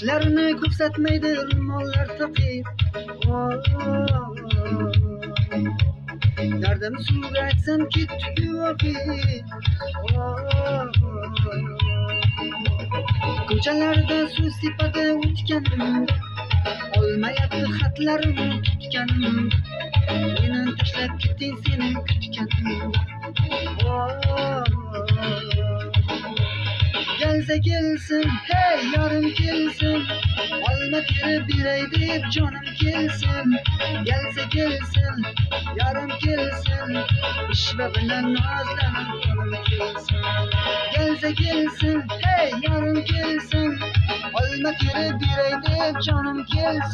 Tishlarini ko'rsatmaydi ro'mollar taqib. Dardim suvga aytsam ketdi oqib. Ko'chalarda suv sipadi o'tganim, olmayapti xatlarimni tutganim. Meni tashlab ketding seni kutganim. Kelsa kelsin, hey yarim kelsin, olma terib beray deb jonim kelsin. Kelsa kelsin, yarim kelsin, ishva bilan nozlanib qo'lim kelsin. Kelsa kelsin, hey yarim kelsin, olma terib beray deb jonim kelsin.